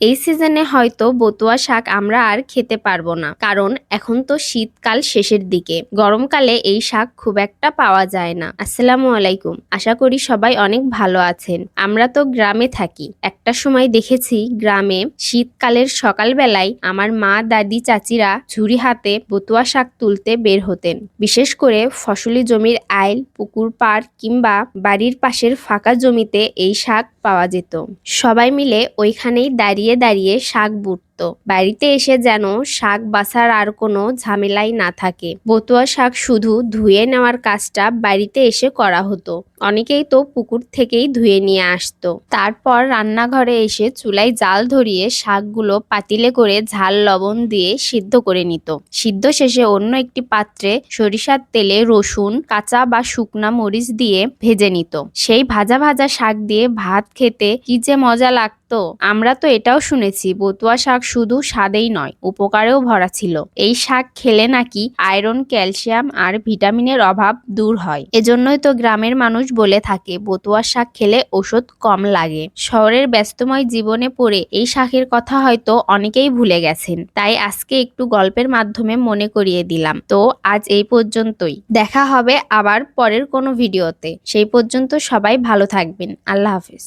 এই সিজনে হয়তো বতুয়া শাক আমরা আর খেতে পারবো না, কারণ এখন তো শীতকাল শেষের দিকে। গরমকালে এই শাক খুব একটা পাওয়া যায় না। আসসালামু আলাইকুম, আশা করি সবাই অনেক ভালো আছেন। আমরা তো গ্রামে থাকি। একটা সময় দেখেছি গ্রামে শীতকালের সকালবেলায় আমার মা, দাদি, চাচিরা ঝুড়ি হাতে বতুয়া শাক তুলতে বের হতেন। বিশেষ করে ফসলি জমির আইল, পুকুর পাড় কিংবা বাড়ির পাশের ফাঁকা জমিতে এই শাক পাওয়া যেত। সবাই মিলে ওইখানেই দাঁড়িয়ে দাঁড়িয়ে শাক বুটতো। বাড়িতে এসে যেন শাক বাছার আর কোনো ঝামেলাই না থাকে। বতুয়া শাক শুধু ধুয়ে নেওয়ার কাজটা বাড়িতে এসে করা হতো। অনেকেই তো পুকুর থেকেই ধুয়ে নিয়ে আসতো। তারপর রান্নাঘরে এসে চুলায় জাল ধরিয়ে শাকগুলো পাতিলে করে ঝাল লবণ দিয়ে সিদ্ধ করে নিত। সিদ্ধ শেষে অন্য একটি পাত্রে সরিষার তেলে রসুন, কাঁচা বা শুকনা মরিচ দিয়ে ভেজে নিত। সেই ভাজা ভাজা শাক দিয়ে ভাত খেতে কি যে মজা লাগতো। আমরা তো এটাও শুনেছি বতুয়া শাক শুধু স্বাদেই নয়, উপকারেও ভরা ছিল। এই শাক খেলে নাকি আয়রন, ক্যালসিয়াম আর ভিটামিনের অভাব দূর হয়। এজন্যই তো গ্রামের মানুষ বলে থাকে বতুয়া শাক খেলে ওষুধ কম লাগে। শহরের ব্যস্তময় জীবনে পড়ে এই শাকের কথা হয়তো অনেকেই ভুলে গেছেন, তাই আজকে একটু গল্পের মাধ্যমে মনে করিয়ে দিলাম। তো আজ এই পর্যন্তই। দেখা হবে আবার পরের কোনো ভিডিওতে। সেই পর্যন্ত সবাই ভালো থাকবেন। আল্লাহ হাফেজ।